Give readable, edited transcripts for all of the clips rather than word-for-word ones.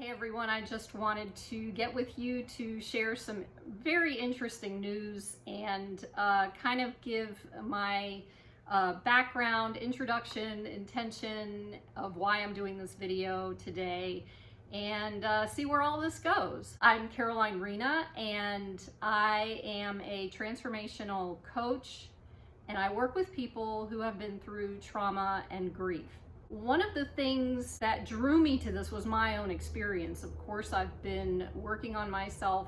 Hey everyone, I just wanted to get with you to share some very interesting news and kind of give my background, introduction, intention of why I'm doing this video today and see where all this goes. I'm Rena and I am a transformational coach and I work with people who have been through trauma and grief. One of the things that drew me to this was my own experience. Of course, I've been working on myself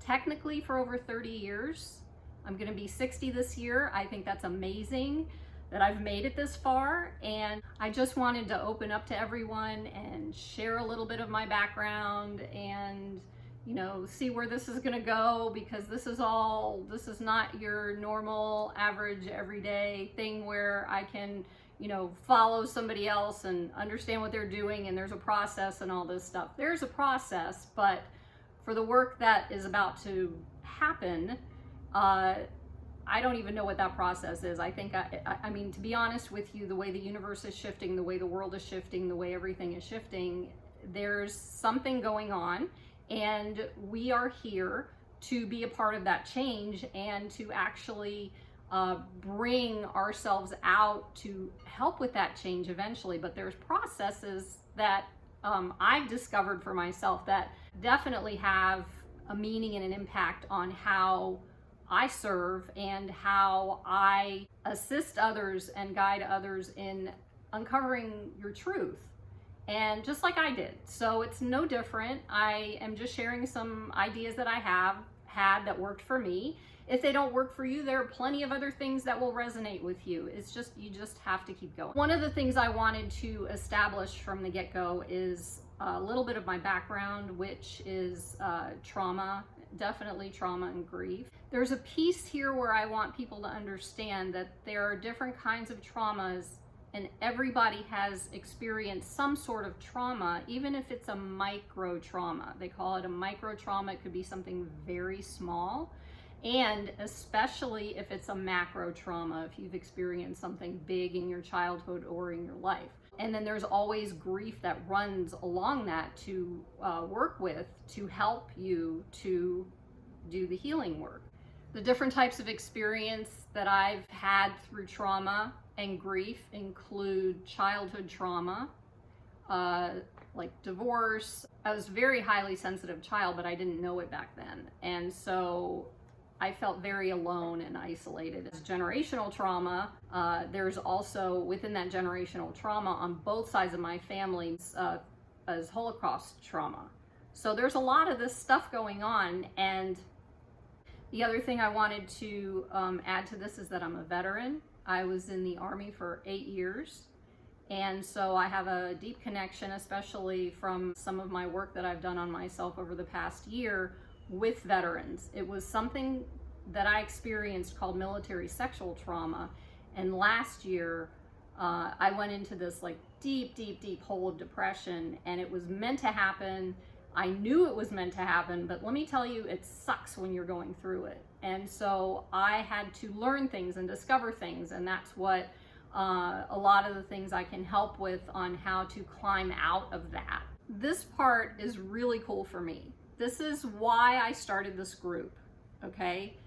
technically for over 30 years. I'm going to be 60 this year. I think that's amazing that I've made it this far. And I just wanted to open up to everyone and share a little bit of my background and, you know, see where this is going to go, because this is not your normal, average, everyday thing where I can, you know, follow somebody else and understand what they're doing and there's a process and all this stuff. There's a process, but for the work that is about to happen, I don't even know what that process is. I think, I mean, to be honest with you, the way the universe is shifting, the way the world is shifting, the way everything is shifting, there's something going on, and we are here to be a part of that change and to actually bring ourselves out to help with that change eventually. But there's processes that I've discovered for myself that definitely have a meaning and an impact on how I serve and how I assist others and guide others in uncovering your truth. And just like I did. So it's no different. I am just sharing some ideas that I have had that worked for me. If they don't work for you, there are plenty of other things that will resonate with you. It's just, you just have to keep going. One of the things I wanted to establish from the get-go is a little bit of my background, which is trauma, definitely trauma and grief. There's a piece here where I want people to understand that there are different kinds of traumas, and everybody has experienced some sort of trauma, even if it's a micro trauma. They call it a micro trauma. It could be something very small. And especially if it's a macro trauma, if you've experienced something big in your childhood or in your life. And then there's always grief that runs along that to work with, to help you to do the healing work. The different types of experience that I've had through trauma and grief include childhood trauma, like divorce. I was a very highly sensitive child, but I didn't know it back then. And so I felt very alone and isolated. As generational trauma, there's also within that generational trauma on both sides of my family as Holocaust trauma. So there's a lot of this stuff going on. And the other thing I wanted to add to this is that I'm a veteran. I was in the Army for 8 years. And so I have a deep connection, especially from some of my work that I've done on myself over the past year with veterans. It was something that I experienced called military sexual trauma. And last year, I went into this like deep hole of depression, and it was meant to happen. I knew it was meant to happen, but let me tell you, it sucks when you're going through it. And so I had to learn things and discover things, and that's what a lot of the things I can help with on how to climb out of that. This part is really cool for me. This is why I started this group, okay?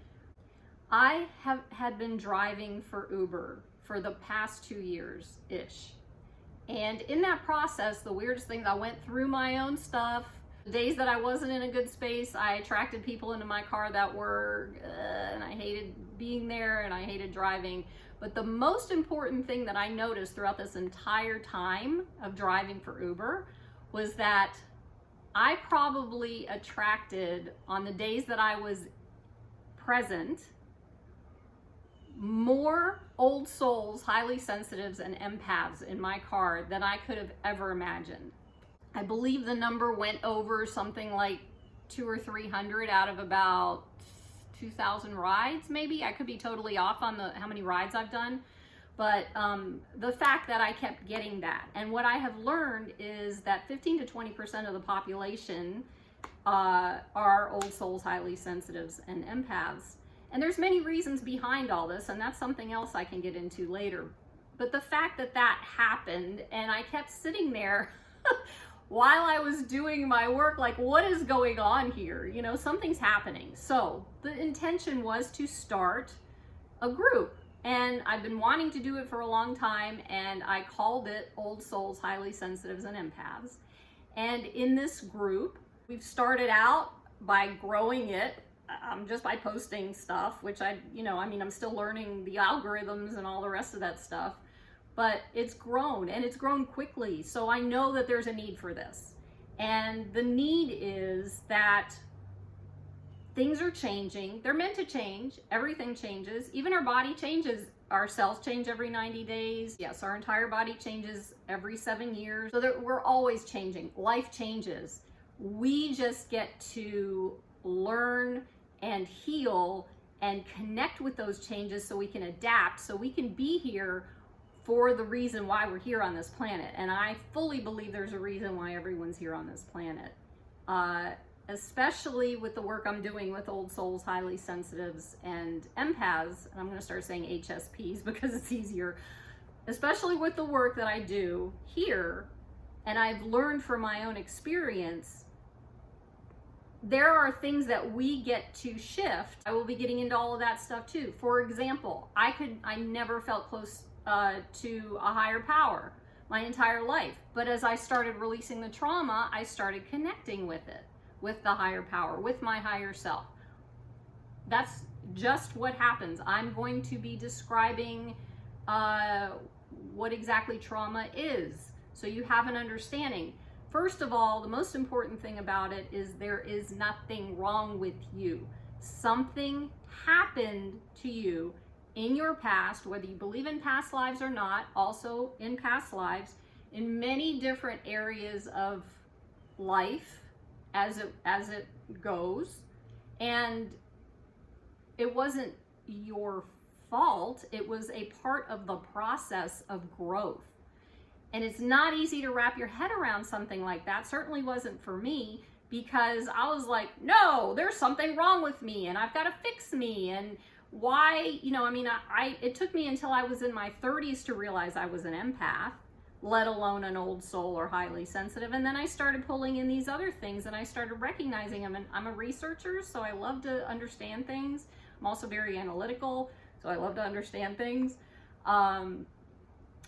I had been driving for Uber for the past 2 years-ish. And in that process, the weirdest thing, I went through my own stuff. The days that I wasn't in a good space, I attracted people into my car that were, and I hated being there and I hated driving. But the most important thing that I noticed throughout this entire time of driving for Uber was that I probably attracted, on the days that I was present, more old souls, highly sensitives, and empaths in my car than I could have ever imagined. I believe the number went over something like 200 or 300 out of about 2,000 rides, maybe. I could be totally off on how many rides I've done. But the fact that I kept getting that. And what I have learned is that 15 to 20% of the population are old souls, highly sensitives, and empaths. And there's many reasons behind all this, and that's something else I can get into later. But the fact that that happened, and I kept sitting there while I was doing my work, like, what is going on here? You know, something's happening. So the intention was to start a group, and I've been wanting to do it for a long time, and I called it Old Souls, Highly Sensitives and Empaths. And in this group, we've started out by growing it just by posting stuff, which I'm still learning the algorithms and all the rest of that stuff. But it's grown, and it's grown quickly. So I know that there's a need for this. And the need is that things are changing. They're meant to change. Everything changes. Even our body changes. Our cells change every 90 days. Yes, our entire body changes every 7 years. So that we're always changing. Life changes. We just get to learn and heal and connect with those changes so we can adapt, so we can be here for the reason why we're here on this planet. And I fully believe there's a reason why everyone's here on this planet. Especially with the work I'm doing with Old Souls, Highly Sensitives, and Empaths, and I'm gonna start saying HSPs because it's easier, especially with the work that I do here, and I've learned from my own experience, there are things that we get to shift. I will be getting into all of that stuff too. For example, I never felt close to a higher power my entire life. But as I started releasing the trauma, I started connecting with it, with the higher power, with my higher self. That's just what happens. I'm going to be describing what exactly trauma is, so you have an understanding. First of all, the most important thing about it is there is nothing wrong with you. Something happened to you in your past, whether you believe in past lives or not, also in past lives, in many different areas of life as it goes. And it wasn't your fault. It was a part of the process of growth. And it's not easy to wrap your head around something like that. Certainly wasn't for me, because I was like, no, there's something wrong with me and I've got to fix me. And why, it took me until I was in my 30s to realize I was an empath, let alone an old soul or highly sensitive. And then I started pulling in these other things, and I started recognizing them. And I'm a researcher, so I love to understand things. I'm also very analytical, so I love to understand things.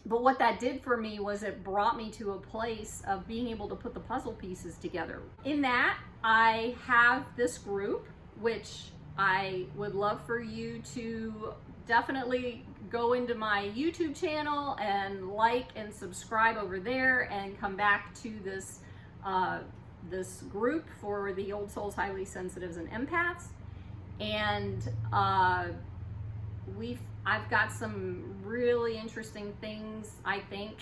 But what that did for me was it brought me to a place of being able to put the puzzle pieces together. In that, I have this group, which I would love for you to definitely go into my YouTube channel and like and subscribe over there, and come back to this this group for the Old Souls, Highly Sensitives, and Empaths. And I've got some really interesting things, I think,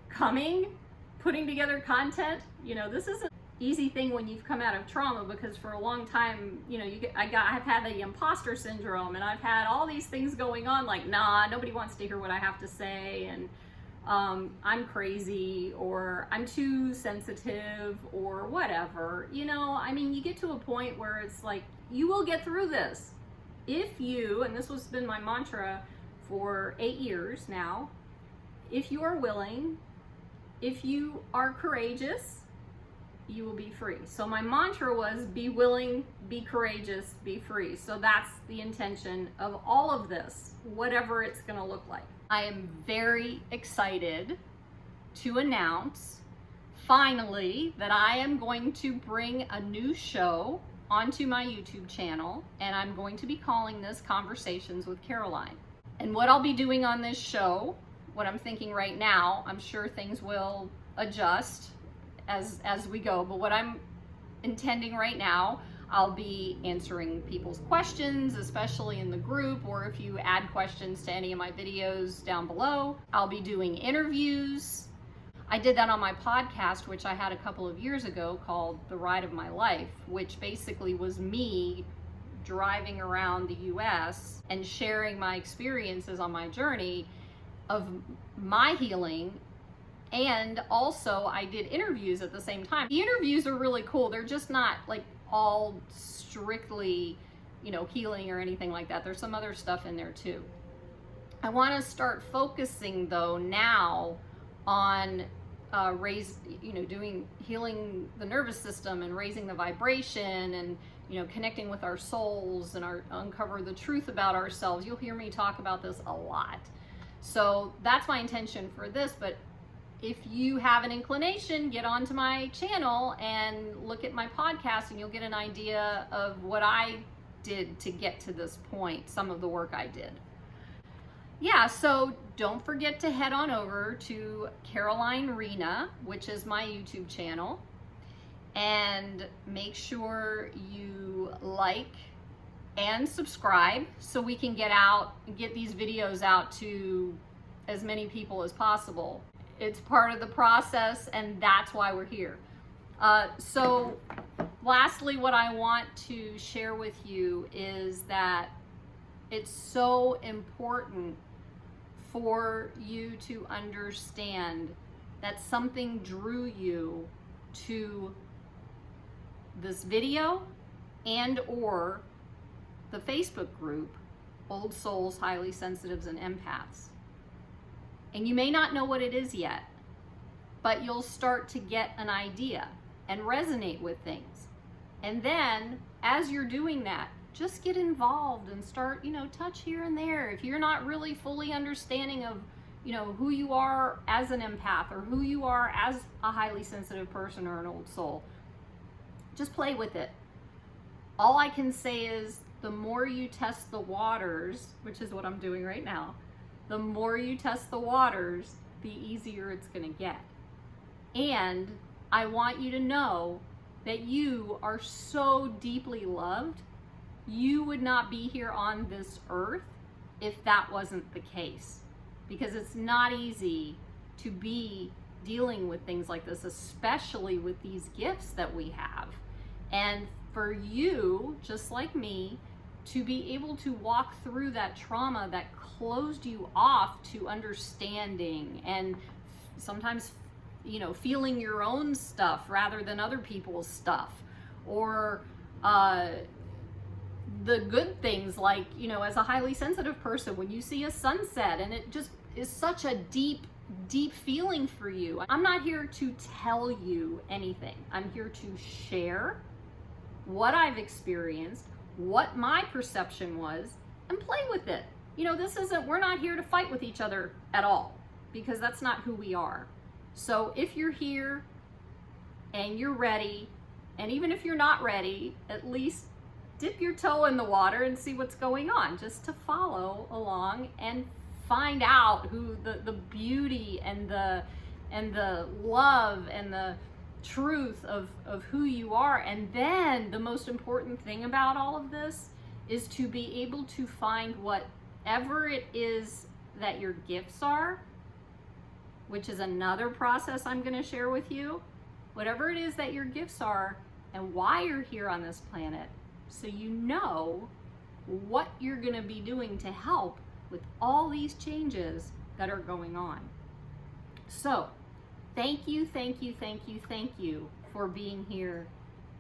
coming, putting together content. This isn't easy thing when you've come out of trauma, because for a long time, I've had the imposter syndrome, and I've had all these things going on, like, nah, nobody wants to hear what I have to say, and I'm crazy, or I'm too sensitive, or whatever. You get to a point where it's like, you will get through this if you, and this has been my mantra for 8 years now, if you are willing, if you are courageous, you will be free. So my mantra was, be willing, be courageous, be free. So that's the intention of all of this, whatever it's going to look like. I am very excited to announce finally that I am going to bring a new show onto my YouTube channel, and I'm going to be calling this Conversations with Caroline. And what I'll be doing on this show, what I'm thinking right now, I'm sure things will adjust as we go, but what I'm intending right now, I'll be answering people's questions, especially in the group, or if you add questions to any of my videos down below. I'll be doing interviews. I did that on my podcast, which I had a couple of years ago, called The Ride of My Life, which basically was me driving around the US and sharing my experiences on my journey of my healing. And also I did interviews at the same time. The interviews are really cool. They're just not like all strictly, healing or anything like that. There's some other stuff in there too. I want to start focusing though now on doing healing the nervous system and raising the vibration and, connecting with our souls and uncover the truth about ourselves. You'll hear me talk about this a lot. So that's my intention for this. But if you have an inclination, get onto my channel and look at my podcast, and you'll get an idea of what I did to get to this point, some of the work I did. Yeah, so don't forget to head on over to Caroline Rena, which is my YouTube channel, and make sure you like and subscribe so we can get these videos out to as many people as possible. It's part of the process, and that's why we're here. So lastly, what I want to share with you is that it's so important for you to understand that something drew you to this video and or the Facebook group, Old Souls, Highly Sensitives, and Empaths. And you may not know what it is yet, but you'll start to get an idea and resonate with things. And then as you're doing that, just get involved and start, touch here and there. If you're not really fully understanding of, who you are as an empath or who you are as a highly sensitive person or an old soul, just play with it. All I can say is the more you test the waters, which is what I'm doing right now, the more you test the waters, the easier it's going to get. And I want you to know that you are so deeply loved. You would not be here on this earth if that wasn't the case, because it's not easy to be dealing with things like this, especially with these gifts that we have. And for you, just like me, to be able to walk through that trauma that closed you off to understanding and sometimes, feeling your own stuff rather than other people's stuff, or the good things like, as a highly sensitive person, when you see a sunset and it just is such a deep feeling for you. I'm not here to tell you anything. I'm here to share what I've experienced, what my perception was, and play with it. We're not here to fight with each other at all, because that's not who we are. So if you're here and you're ready, and even if you're not ready, at least dip your toe in the water and see what's going on, just to follow along and find out who the beauty and the love and the truth of who you are. And then the most important thing about all of this is to be able to find whatever it is that your gifts are, which is another process I'm going to share with you. Whatever it is that your gifts are and why you're here on this planet, so you know what you're going to be doing to help with all these changes that are going on. So thank you for being here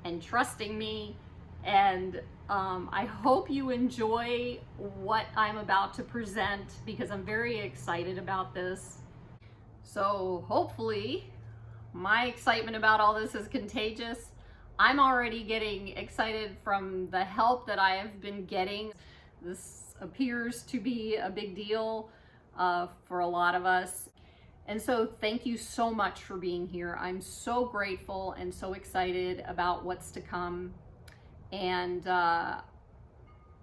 and trusting me. And I hope you enjoy what I'm about to present, because I'm very excited about this. So hopefully my excitement about all this is contagious. I'm already getting excited from the help that I have been getting. This appears to be a big deal for a lot of us. And so thank you so much for being here. I'm so grateful and so excited about what's to come. And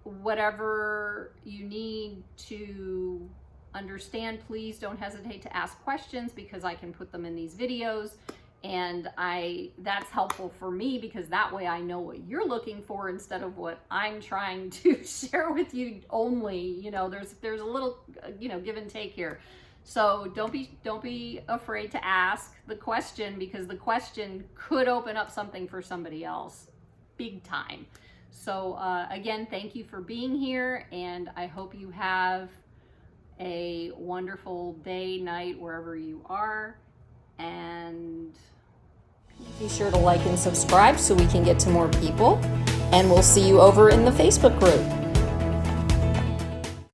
whatever you need to understand, please don't hesitate to ask questions, because I can put them in these videos. And that's helpful for me, because that way I know what you're looking for instead of what I'm trying to share with you only. There's a little, give and take here. So don't be afraid to ask the question, because the question could open up something for somebody else big time. So again, thank you for being here, and I hope you have a wonderful day, night, wherever you are. And be sure to like and subscribe so we can get to more people, and we'll see you over in the Facebook group.